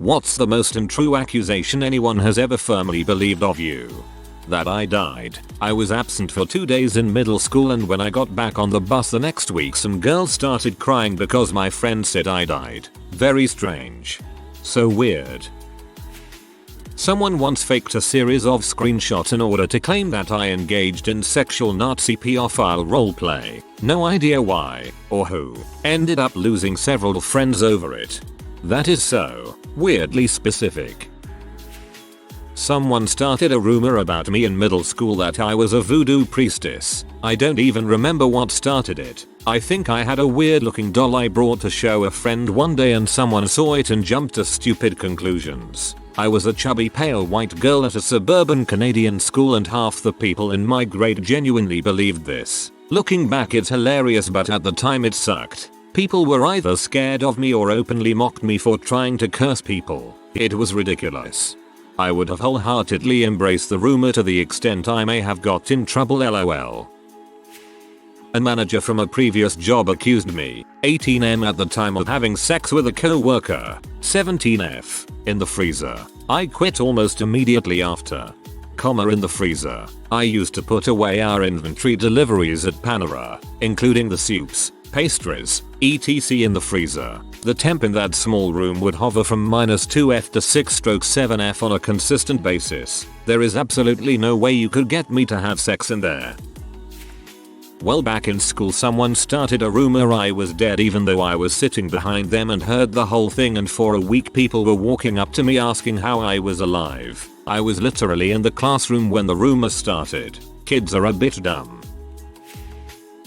What's the most untrue accusation anyone has ever firmly believed of you? That I died. I was absent for 2 days in middle school, and when I got back on the bus the next week, some girl started crying because my friend said I died. Very strange. So weird. Someone once faked a series of screenshots in order to claim that I engaged in sexual Nazi pedophile roleplay. No idea why or who. Ended up losing several friends over it. That is so weirdly specific. Someone started a rumor about me in middle school that I was a voodoo priestess. I don't even remember what started it. I think I had a weird looking doll I brought to show a friend one day, and someone saw it and jumped to stupid conclusions. I was a chubby pale white girl at a suburban Canadian school, and half the people in my grade genuinely believed this. Looking back, it's hilarious, but at the time it sucked. People were either scared of me or openly mocked me for trying to curse people. It was ridiculous. I would have wholeheartedly embraced the rumor to the extent I may have got in trouble, lol. A manager from a previous job accused me, 18M at the time, of having sex with a co-worker, 17F, in the freezer. I quit almost immediately after. In the freezer. I used to put away our inventory deliveries at Panera, including the soups, pastries, etc. in the freezer. The temp in that small room would hover from -2F to 6/7F on a consistent basis. There is absolutely no way you could get me to have sex in there. Well, back in school, someone started a rumor I was dead, even though I was sitting behind them and heard the whole thing, and for a week people were walking up to me asking how I was alive. I was literally in the classroom when the rumor started. Kids are a bit dumb.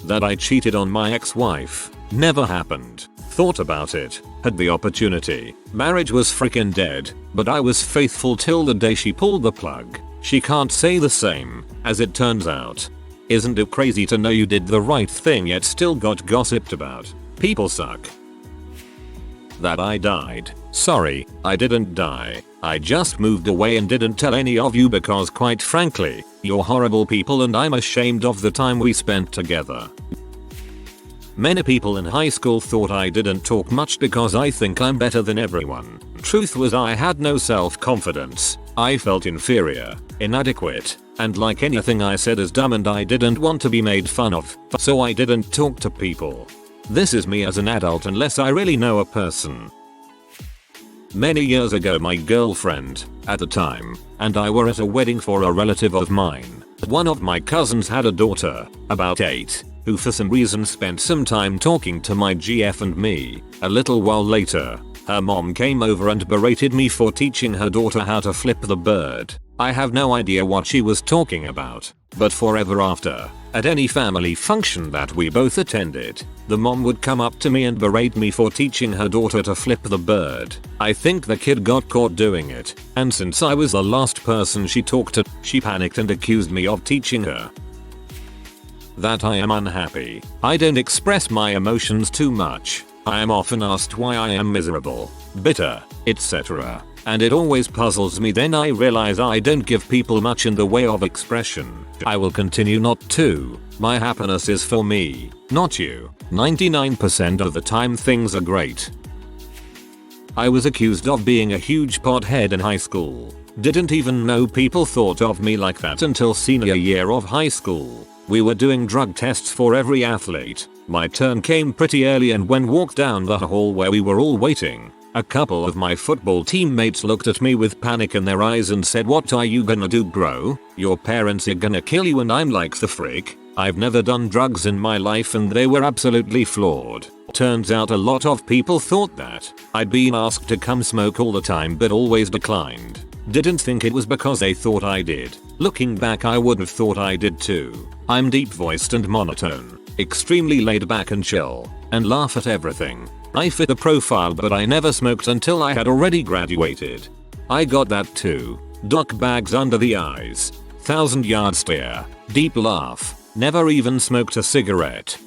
That I cheated on my ex-wife. Never happened. Thought about it. Had the opportunity. Marriage was freaking dead, but I was faithful till the day she pulled the plug. She can't say the same, as it turns out. Isn't it crazy to know you did the right thing yet still got gossiped about? People suck. That I died. Sorry, I didn't die. I just moved away and didn't tell any of you because, quite frankly, you're horrible people and I'm ashamed of the time we spent together. Many people in high school thought I didn't talk much because I think I'm better than everyone. Truth was, I had no self-confidence. I felt inferior, inadequate, and like anything I said is dumb, and I didn't want to be made fun of, so I didn't talk to people. This is me as an adult unless I really know a person. Many years ago, my girlfriend, at the time, and I were at a wedding for a relative of mine. One of my cousins had a daughter, about 8, who for some reason spent some time talking to my GF and me. A little while later, her mom came over and berated me for teaching her daughter how to flip the bird. I have no idea what she was talking about, but forever after, at any family function that we both attended, the mom would come up to me and berate me for teaching her daughter to flip the bird. I think the kid got caught doing it, and since I was the last person she talked to, she panicked and accused me of teaching her. That I am unhappy. I don't express my emotions too much. I am often asked why I am miserable, bitter, etc. And it always puzzles me. Then I realize I don't give people much in the way of expression. I will continue not to. My happiness is for me, not you. 99% of the time things are great. I was accused of being a huge pothead in high school. Didn't even know people thought of me like that until senior year of high school. We were doing drug tests for every athlete. My turn came pretty early, and when walked down the hall where we were all waiting, a couple of my football teammates looked at me with panic in their eyes and said, "What are you gonna do, bro? Your parents are gonna kill you." And I'm like, the frick? I've never done drugs in my life, and they were absolutely floored. Turns out a lot of people thought that. I'd been asked to come smoke all the time but always declined. Didn't think it was because they thought I did. Looking back, I would have thought I did too. I'm deep voiced and monotone, extremely laid back and chill, and laugh at everything. I fit the profile, but I never smoked until I had already graduated. I got that too. Duck bags under the eyes, 1,000-yard stare, deep laugh, never even smoked a cigarette.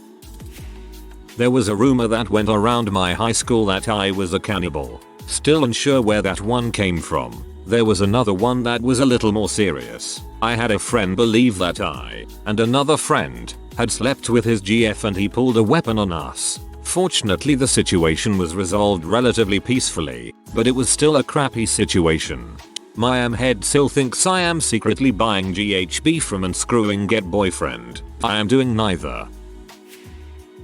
There was a rumor that went around my high school that I was a cannibal. Still unsure where that one came from. There was another one that was a little more serious. I had a friend believe that I and another friend had slept with his GF and he pulled a weapon on us. Fortunately the situation was resolved relatively peacefully, but it was still a crappy situation. My head still thinks I am secretly buying GHB from and screwing get boyfriend. I am doing neither.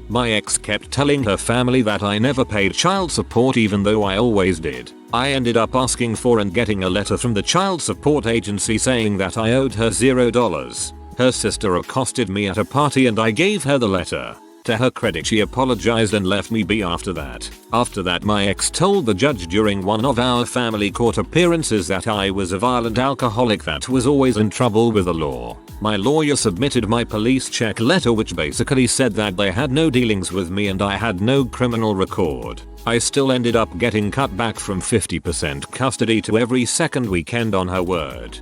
My ex kept telling her family that I never paid child support even though I always did. I ended up asking for and getting a letter from the child support agency saying that I owed her $0. Her sister accosted me at a party and I gave her the letter. To her credit, she apologized and left me be after that. After that, my ex told the judge during one of our family court appearances that I was a violent alcoholic that was always in trouble with the law. My lawyer submitted my police check letter which basically said that they had no dealings with me and I had no criminal record. I still ended up getting cut back from 50% custody to every second weekend on her word.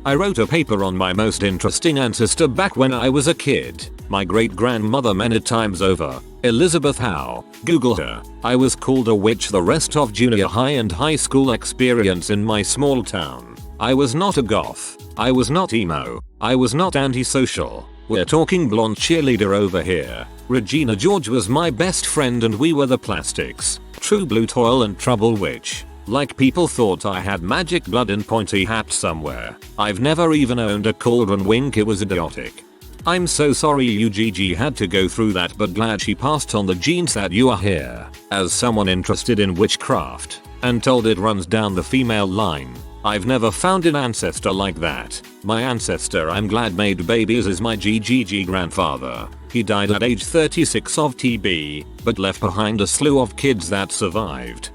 I wrote a paper on my most interesting ancestor back when I was a kid. My great grandmother many times over. Elizabeth Howe. Google her. I was called a witch the rest of junior high and high school experience in my small town. I was not a goth. I was not emo. I was not antisocial. We're talking blonde cheerleader over here. Regina George was my best friend and we were the plastics. True blue toil and trouble witch. Like people thought I had magic blood and pointy hat somewhere. I've never even owned a cauldron wink, it was idiotic. I'm so sorry UGG had to go through that, but glad she passed on the genes that you are here. As someone interested in witchcraft and told it runs down the female line, I've never found an ancestor like that. My ancestor I'm glad made babies is my GGG grandfather. He died at age 36 of TB, but left behind a slew of kids that survived.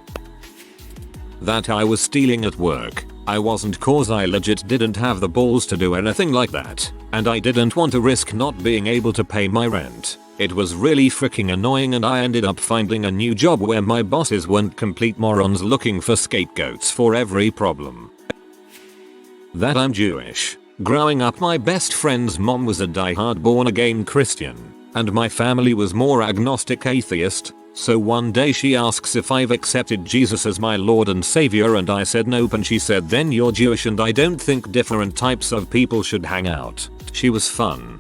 That I was stealing at work. I wasn't, cause I legit didn't have the balls to do anything like that, and I didn't want to risk not being able to pay my rent. It was really freaking annoying and I ended up finding a new job where my bosses weren't complete morons looking for scapegoats for every problem. That I'm Jewish. Growing up my best friend's mom was a die-hard born-again Christian, and my family was more agnostic atheist. So one day she asks if I've accepted Jesus as my Lord and Savior and I said nope, and she said then you're Jewish and I don't think different types of people should hang out. She was fun.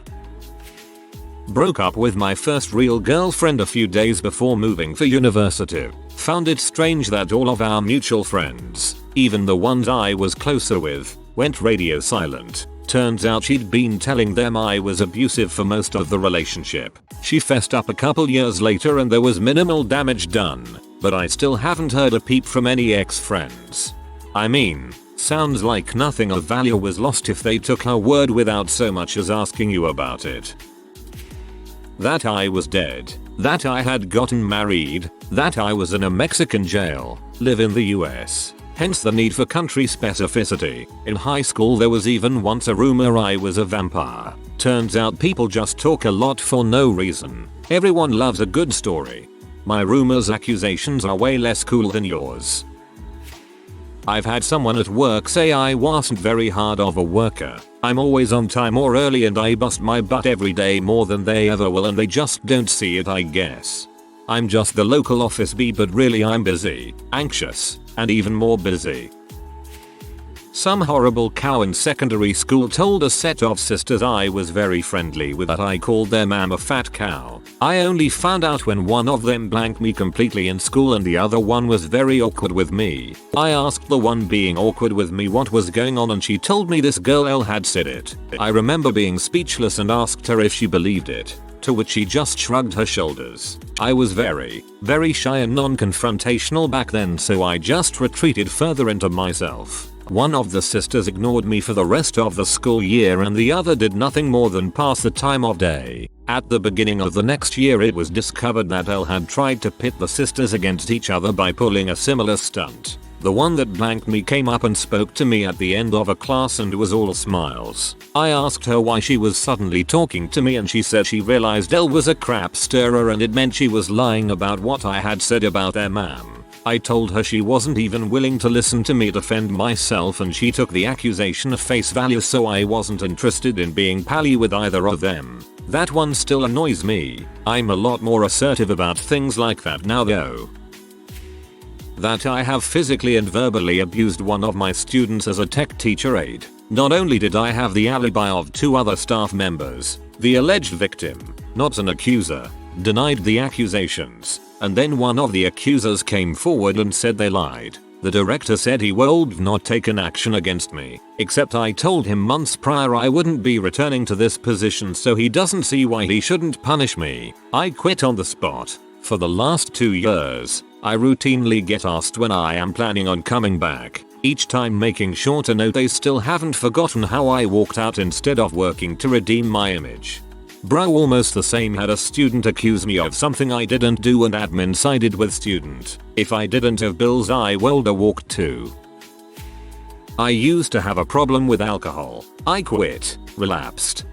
Broke up with my first real girlfriend a few days before moving for university. Found it strange that all of our mutual friends, even the ones I was closer with, went radio silent. Turns out she'd been telling them I was abusive for most of the relationship. She fessed up a couple years later and there was minimal damage done, but I still haven't heard a peep from any ex-friends. I mean, sounds like nothing of value was lost if they took her word without so much as asking you about it. That I was dead. That I had gotten married. That I was in a Mexican jail. Live in the US. Hence the need for country specificity. In high school there was even once a rumor I was a vampire. Turns out people just talk a lot for no reason. Everyone loves a good story. My rumors accusations are way less cool than yours. I've had someone at work say I wasn't very hard of a worker. I'm always on time or early and I bust my butt every day more than they ever will and they just don't see it, I guess. I'm just the local office bee, but really I'm busy, anxious, and even more busy. Some horrible cow in secondary school told a set of sisters I was very friendly with that I called their mom a fat cow. I only found out when one of them blanked me completely in school and the other one was very awkward with me. I asked the one being awkward with me what was going on and she told me this girl L had said it. I remember being speechless and asked her if she believed it, to which she just shrugged her shoulders. I was very shy and non-confrontational back then, so I just retreated further into myself. One of the sisters ignored me for the rest of the school year and the other did nothing more than pass the time of day. At the beginning of the next year it was discovered that L had tried to pit the sisters against each other by pulling a similar stunt. The one that blanked me came up and spoke to me at the end of a class and was all smiles. I asked her why she was suddenly talking to me and she said she realized L was a crap stirrer and it meant she was lying about what I had said about their mom. I told her she wasn't even willing to listen to me defend myself and she took the accusation at face value, so I wasn't interested in being pally with either of them. That one still annoys me. I'm a lot more assertive about things like that now though. That I have physically and verbally abused one of my students as a tech teacher aide. Not only did I have the alibi of 2 other staff members, the alleged victim, not an accuser, denied the accusations, and then one of the accusers came forward and said they lied. The director said he would not taken action against me, except I told him months prior I wouldn't be returning to this position, so he doesn't see why he shouldn't punish me. I quit on the spot. For the last 2 years, I routinely get asked when I am planning on coming back, each time making sure to note they still haven't forgotten how I walked out instead of working to redeem my image. Bro, almost the same. Had a student accuse me of something I didn't do and admin sided with student. If I didn't have bills I would have walked too. I used to have a problem with alcohol. I quit, relapsed,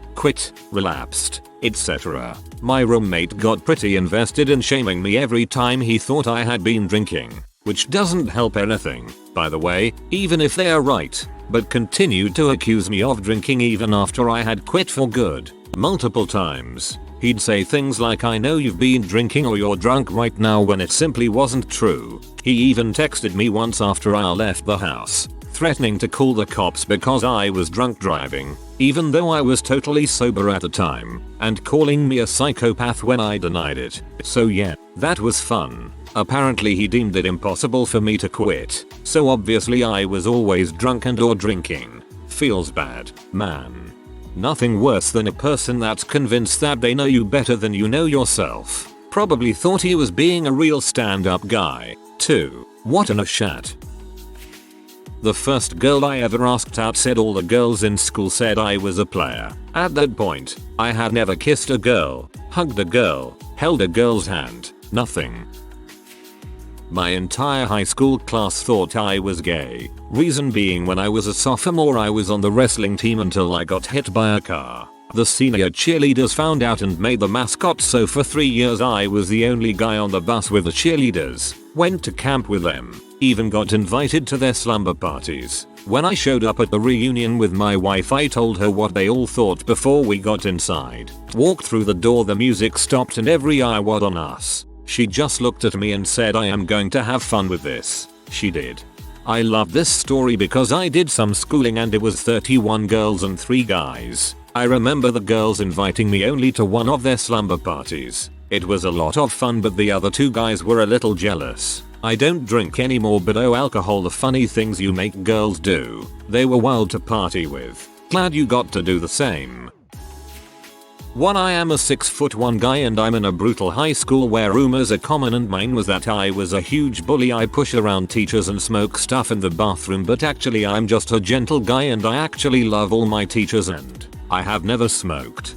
etc. My roommate got pretty invested in shaming me every time he thought I had been drinking, which doesn't help anything, by the way, even if they are right, but continued to accuse me of drinking even after I had quit for good. Multiple times. He'd say things like, I know you've been drinking or you're drunk right now, when it simply wasn't true. He even texted me once after I left the house, threatening to call the cops because I was drunk driving, even though I was totally sober at the time, and calling me a psychopath when I denied it. So yeah, that was fun. Apparently he deemed it impossible for me to quit, so obviously I was always drunk and or drinking. Feels bad, man. Nothing worse than a person that's convinced that they know you better than you know yourself. Probably thought he was being a real stand-up guy, too. What an shat. The first girl I ever asked out said all the girls in school said I was a player. At that point, I had never kissed a girl, hugged a girl, held a girl's hand, nothing. My entire high school class thought I was gay. Reason being, when I was a sophomore I was on the wrestling team until I got hit by a car. The senior cheerleaders found out and made the mascot, so for 3 years I was the only guy on the bus with the cheerleaders. Went to camp with them. Even got invited to their slumber parties. When I showed up at the reunion with my wife I told her what they all thought before we got inside. Walked through the door, the music stopped and every eye was on us. She just looked at me and said, I am going to have fun with this. She did. I love this story because I did some schooling and it was 31 girls and 3 guys. I remember the girls inviting me only to one of their slumber parties. It was a lot of fun, but the other 2 guys were a little jealous. I don't drink anymore, but oh, alcohol, the funny things you make girls do. They were wild to party with. Glad you got to do the same. 1. I am a 6'1" guy and I'm in a brutal high school where rumors are common, and mine was that I was a huge bully. I push around teachers and smoke stuff in the bathroom, but actually I'm just a gentle guy and I actually love all my teachers and I have never smoked.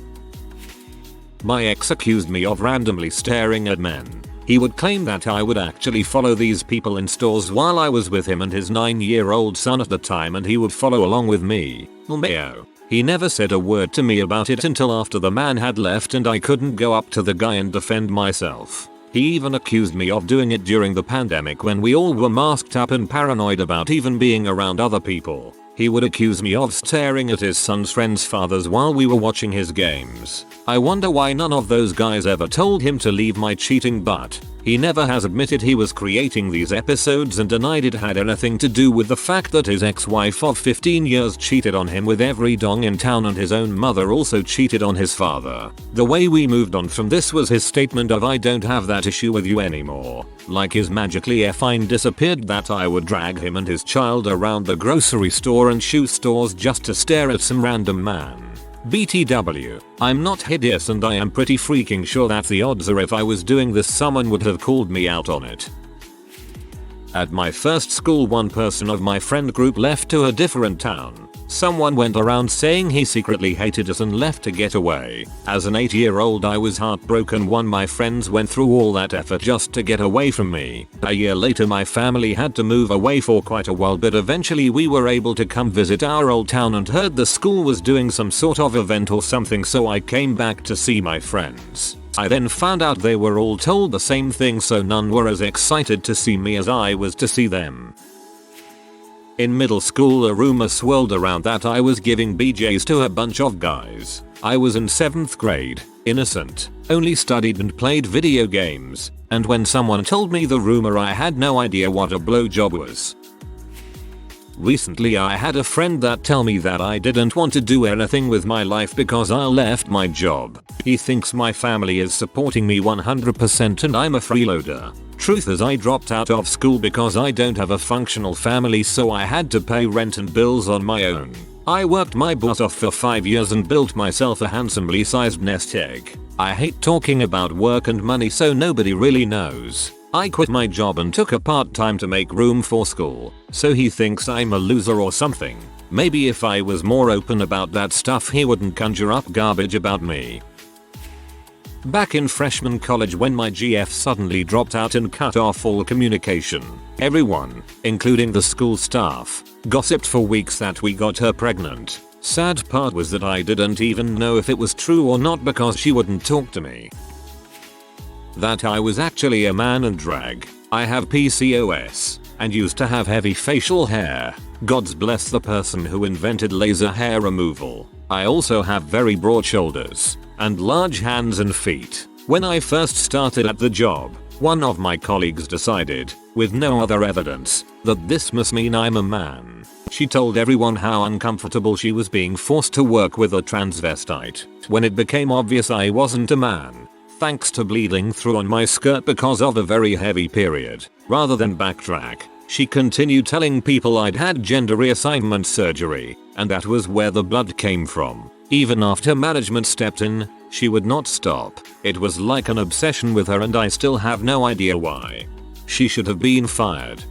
My ex accused me of randomly staring at men. He would claim that I would actually follow these people in stores while I was with him and his 9-year-old son at the time, and he would follow along with me. LMAO. He never said a word to me about it until after the man had left and I couldn't go up to the guy and defend myself. He even accused me of doing it during the pandemic when we all were masked up and paranoid about even being around other people. He would accuse me of staring at his son's friends' fathers while we were watching his games. I wonder why none of those guys ever told him to leave my cheating butt. He never has admitted he was creating these episodes and denied it had anything to do with the fact that his ex-wife of 15 years cheated on him with every dong in town, and his own mother also cheated on his father. The way we moved on from this was his statement of, I don't have that issue with you anymore. Like his magically fine disappeared that I would drag him and his child around the grocery store and shoe stores just to stare at some random man. BTW, I'm not hideous and I am pretty freaking sure that the odds are if I was doing this someone would have called me out on it. At my first school, one person of my friend group left to a different town. Someone went around saying he secretly hated us and left to get away. As an 8-year-old I was heartbroken. One, my friends went through all that effort just to get away from me. A year later my family had to move away for quite a while, but eventually we were able to come visit our old town and heard the school was doing some sort of event or something, so I came back to see my friends. I then found out they were all told the same thing, so none were as excited to see me as I was to see them. In middle school a rumor swirled around that I was giving BJs to a bunch of guys. I was in 7th grade, innocent, only studied and played video games, and when someone told me the rumor I had no idea what a blowjob was. Recently I had a friend that tell me that I didn't want to do anything with my life because I left my job. He thinks my family is supporting me 100% and I'm a freeloader. Truth is I dropped out of school because I don't have a functional family, so I had to pay rent and bills on my own. I worked my butt off for 5 years and built myself a handsomely sized nest egg. I hate talking about work and money, so nobody really knows. I quit my job and took a part-time to make room for school, so he thinks I'm a loser or something. Maybe if I was more open about that stuff he wouldn't conjure up garbage about me. Back in freshman college when my GF suddenly dropped out and cut off all communication, everyone, including the school staff, gossiped for weeks that we got her pregnant. Sad part was that I didn't even know if it was true or not because she wouldn't talk to me. That I was actually a man in drag. I have PCOS and used to have heavy facial hair. Gods bless the person who invented laser hair removal. I also have very broad shoulders and large hands and feet. When I first started at the job, one of my colleagues decided, with no other evidence, that this must mean I'm a man. She told everyone how uncomfortable she was being forced to work with a transvestite. When it became obvious I wasn't a man, thanks to bleeding through on my skirt because of a very heavy period, rather than backtrack, she continued telling people I'd had gender reassignment surgery, and that was where the blood came from. Even after management stepped in, she would not stop. It was like an obsession with her and I still have no idea why. She should have been fired.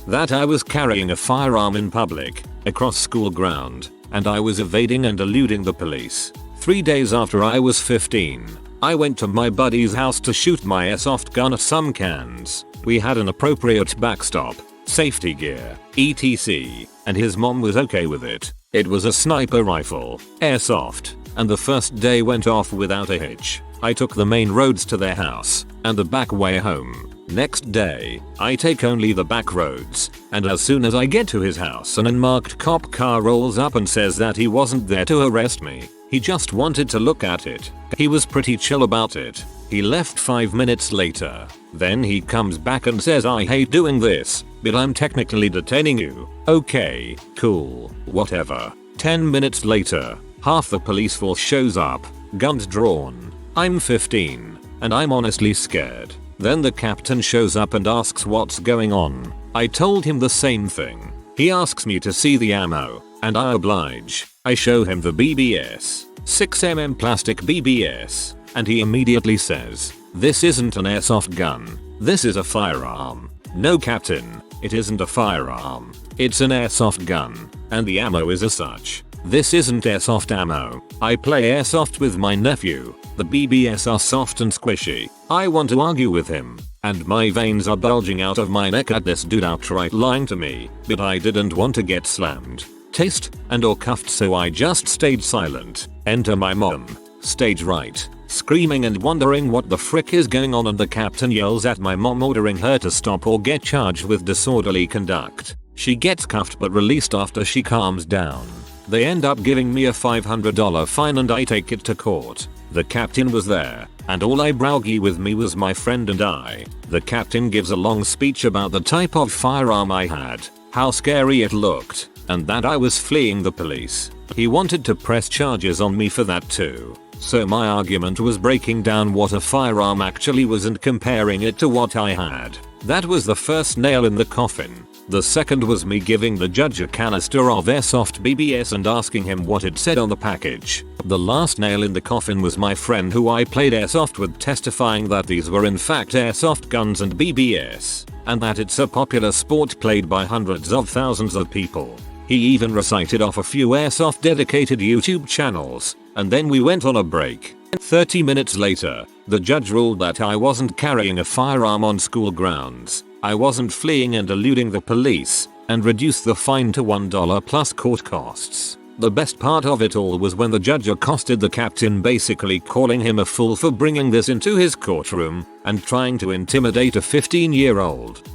That I was carrying a firearm in public, across school ground, and I was evading and eluding the police. 3 days after I was 15, I went to my buddy's house to shoot my airsoft gun at some cans. We had an appropriate backstop, safety gear, etc, and his mom was okay with it. It was a sniper rifle, airsoft, and the first day went off without a hitch. I took the main roads to their house, and the back way home. Next day, I take only the back roads, and as soon as I get to his house an unmarked cop car rolls up and says that he wasn't there to arrest me. He just wanted to look at it. He was pretty chill about it. He left 5 minutes later. Then he comes back and says I hate doing this, but I'm technically detaining you. Okay, cool, whatever. 10 minutes later, half the police force shows up, guns drawn. I'm 15, and I'm honestly scared. Then the captain shows up and asks what's going on. I told him the same thing. He asks me to see the ammo, and I oblige. I show him the BBS, 6mm plastic BBS, and he immediately says, "This isn't an airsoft gun. This is a firearm." "No, Captain, it isn't a firearm. It's an airsoft gun, and the ammo is as such. This isn't airsoft ammo. I play airsoft with my nephew. The BBS are soft and squishy." I want to argue with him, and my veins are bulging out of my neck at this dude outright lying to me, but I didn't want to get slammed, tased, and or cuffed, so I just stayed silent. Enter my mom, stage right, screaming and wondering what the frick is going on, and the captain yells at my mom ordering her to stop or get charged with disorderly conduct. She gets cuffed but released after she calms down. They end up giving me a $500 fine and I take it to court. The captain was there, and all eyebrowgy with me was my friend and I. The captain gives a long speech about the type of firearm I had, how scary it looked, and that I was fleeing the police. He wanted to press charges on me for that too. So my argument was breaking down what a firearm actually was and comparing it to what I had. That was the first nail in the coffin. The second was me giving the judge a canister of airsoft BBS and asking him what it said on the package. The last nail in the coffin was my friend who I played airsoft with testifying that these were in fact airsoft guns and BBS, and that it's a popular sport played by hundreds of thousands of people. He even recited off a few airsoft dedicated YouTube channels, and then we went on a break. 30 minutes later, the judge ruled that I wasn't carrying a firearm on school grounds, I wasn't fleeing and eluding the police, and reduced the fine to $1 plus court costs. The best part of it all was when the judge accosted the captain, basically calling him a fool for bringing this into his courtroom and trying to intimidate a 15-year-old.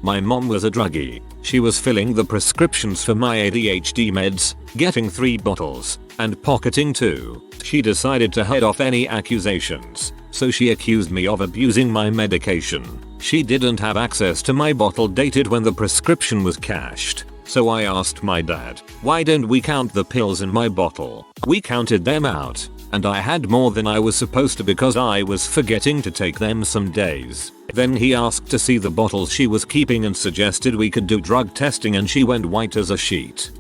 My mom was a druggie. She was filling the prescriptions for my ADHD meds, getting 3 bottles, and pocketing 2. She decided to head off any accusations, so she accused me of abusing my medication. She didn't have access to my bottle dated when the prescription was cashed. So I asked my dad, why don't we count the pills in my bottle? We counted them out, and I had more than I was supposed to because I was forgetting to take them some days. Then he asked to see the bottles she was keeping and suggested we could do drug testing, and she went white as a sheet.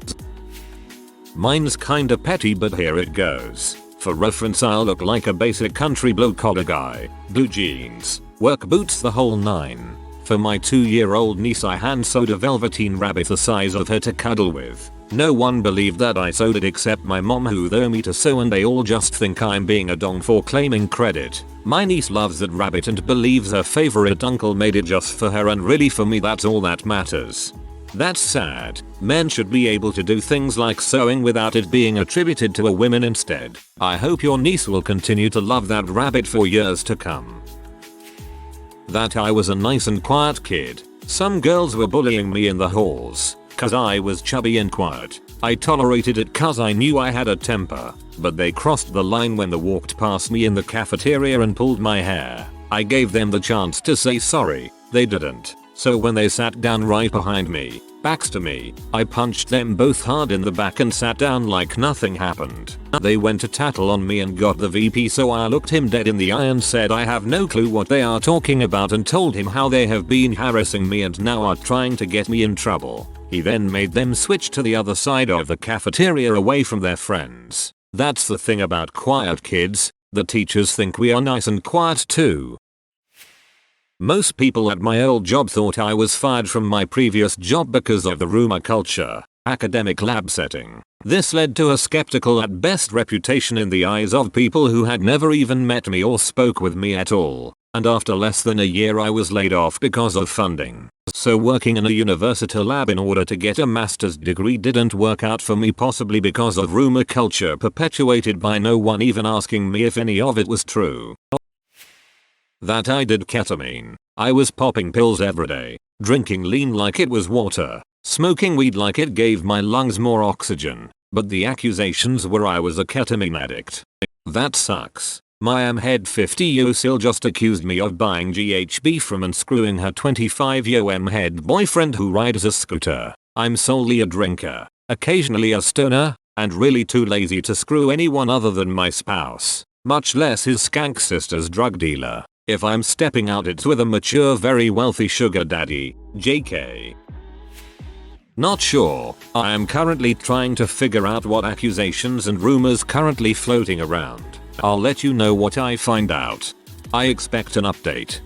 Mine's kinda petty, but here it goes. For reference, I'll look like a basic country blue collar guy, blue jeans, work boots, the whole nine. For my 2-year-old niece I hand sewed a velveteen rabbit the size of her to cuddle with. No one believed that I sewed it except my mom, who threw me to sew, and they all just think I'm being a dong for claiming credit. My niece loves that rabbit and believes her favorite uncle made it just for her, and really for me that's all that matters. That's sad. Men should be able to do things like sewing without it being attributed to a woman instead. I hope your niece will continue to love that rabbit for years to come. That I was a nice and quiet kid. Some girls were bullying me in the halls cause I was chubby and quiet. I tolerated it cause I knew I had a temper, but they crossed the line when they walked past me in the cafeteria and pulled my hair. I gave them the chance to say sorry. They didn't. So when they sat down right behind me, backs to me, I punched them both hard in the back and sat down like nothing happened. They went to tattle on me and got the VP, so I looked him dead in the eye and said I have no clue what they are talking about, and told him how they have been harassing me and now are trying to get me in trouble. He then made them switch to the other side of the cafeteria away from their friends. That's the thing about quiet kids, the teachers think we are nice and quiet too. Most people at my old job thought I was fired from my previous job because of the rumor culture, academic lab setting. This led to a skeptical at best reputation in the eyes of people who had never even met me or spoke with me at all. And after less than a year I was laid off because of funding. So working in a university lab in order to get a master's degree didn't work out for me, possibly because of rumor culture perpetuated by no one even asking me if any of it was true. That I did ketamine. I was popping pills every day, drinking lean like it was water, smoking weed like it gave my lungs more oxygen, but the accusations were I was a ketamine addict. That sucks. My head 50 still just accused me of buying GHB from and screwing her 25 head boyfriend who rides a scooter. I'm solely a drinker, occasionally a stoner, and really too lazy to screw anyone other than my spouse, much less his skank sister's drug dealer. If I'm stepping out, it's with a mature, very wealthy sugar daddy. JK. Not sure. I am currently trying to figure out what accusations and rumors currently floating around. I'll let you know what I find out. I expect an update.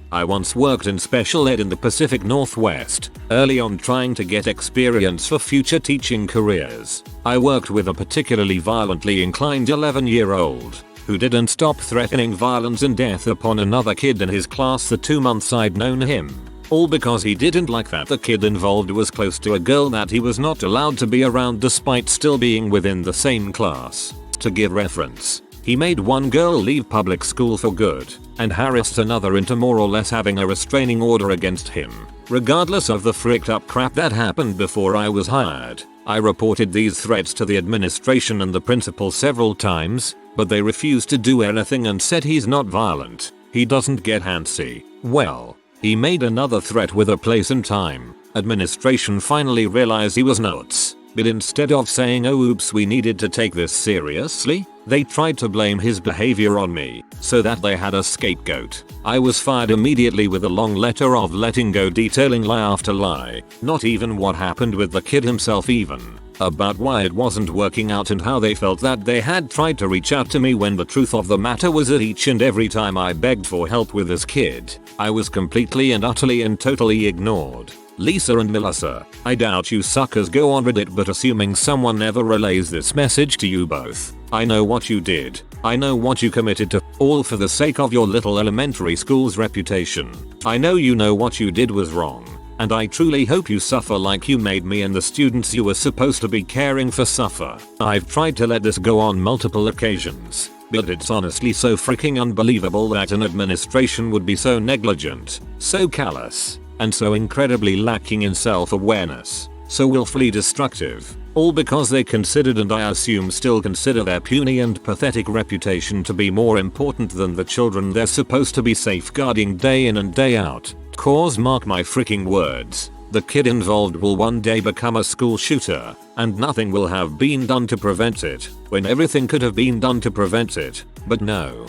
I once worked in special ed in the Pacific Northwest, early on trying to get experience for future teaching careers. I worked with a particularly violently inclined 11-year-old. Who didn't stop threatening violence and death upon another kid in his class the 2 months I'd known him. All because he didn't like that the kid involved was close to a girl that he was not allowed to be around despite still being within the same class. To give reference, he made one girl leave public school for good, and harassed another into more or less having a restraining order against him. Regardless of the fricked up crap that happened before I was hired, I reported these threats to the administration and the principal several times, but they refused to do anything and said he's not violent, he doesn't get handsy. Well, he made another threat with a place and time. Administration finally realized he was nuts, but instead of saying oh oops we needed to take this seriously, they tried to blame his behavior on me, so that they had a scapegoat. I was fired immediately with a long letter of letting go detailing lie after lie, not even what happened with the kid himself even, about why it wasn't working out and how they felt that they had tried to reach out to me when the truth of the matter was that each and every time I begged for help with this kid, I was completely and utterly and totally ignored. Lisa and Melissa, I doubt you suckers go on Reddit, but assuming someone ever relays this message to you both, I know what you did. I know what you committed to, all for the sake of your little elementary school's reputation. I know you know what you did was wrong, and I truly hope you suffer like you made me and the students you were supposed to be caring for suffer. I've tried to let this go on multiple occasions, but it's honestly so freaking unbelievable that an administration would be so negligent, so callous, and so incredibly lacking in self-awareness. so willfully destructive, all because they considered, and I assume still consider, their puny and pathetic reputation to be more important than the children they're supposed to be safeguarding day in and day out. Cause mark my freaking words, the kid involved will one day become a school shooter, and nothing will have been done to prevent it, when everything could have been done to prevent it. But no,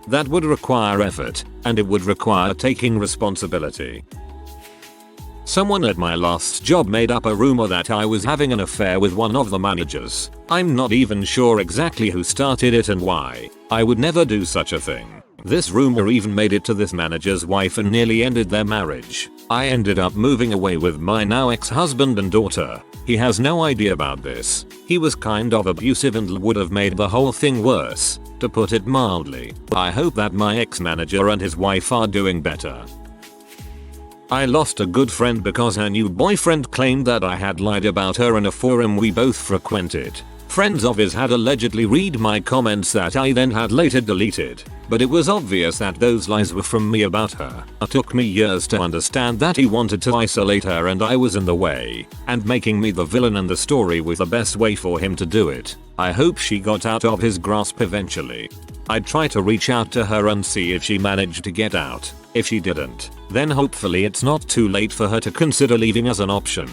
that would require effort, and it would require taking responsibility. Someone at my last job made up a rumor that I was having an affair with one of the managers. I'm not even sure exactly who started it and why. I would never do such a thing. This rumor even made it to this manager's wife and nearly ended their marriage. I ended up moving away with my now ex-husband and daughter. He has no idea about this. He was kind of abusive and would have made the whole thing worse, to put it mildly. I hope that my ex-manager and his wife are doing better. I lost a good friend because her new boyfriend claimed that I had lied about her in a forum we both frequented. Friends of his had allegedly read my comments that I then had later deleted, but it was obvious that those lies were from me about her. It took me years to understand that he wanted to isolate her and I was in the way, and making me the villain in the story was the best way for him to do it. I hope she got out of his grasp eventually. I'd try to reach out to her and see if she managed to get out. If she didn't, then hopefully it's not too late for her to consider leaving as an option.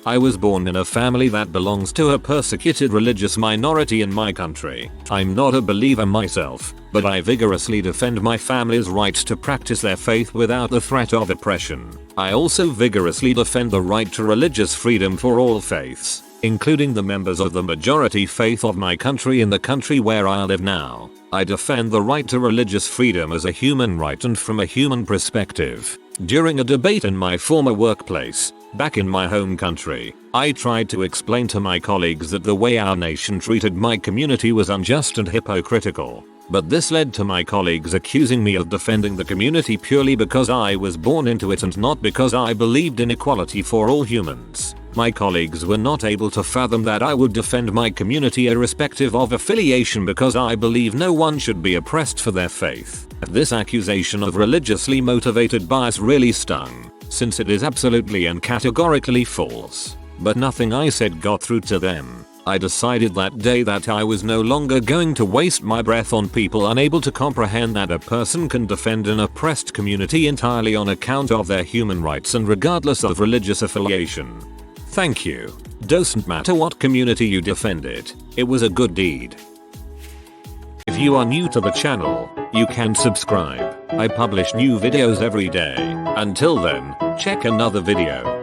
I was born in a family that belongs to a persecuted religious minority in my country. I'm not a believer myself, but I vigorously defend my family's right to practice their faith without the threat of oppression. I also vigorously defend the right to religious freedom for all faiths, including the members of the majority faith of my country in the country where I live now. I defend the right to religious freedom as a human right and from a human perspective. During a debate in my former workplace, back in my home country, I tried to explain to my colleagues that the way our nation treated my community was unjust and hypocritical. But this led to my colleagues accusing me of defending the community purely because I was born into it and not because I believed in equality for all humans. My colleagues were not able to fathom that I would defend my community irrespective of affiliation because I believe no one should be oppressed for their faith. This accusation of religiously motivated bias really stung, since it is absolutely and categorically false. But nothing I said got through to them. I decided that day that I was no longer going to waste my breath on people unable to comprehend that a person can defend an oppressed community entirely on account of their human rights and regardless of religious affiliation. Thank you. Doesn't matter what community you defended, it was a good deed. If you are new to the channel, you can subscribe. I publish new videos every day. Until then, check another video.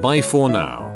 Bye for now.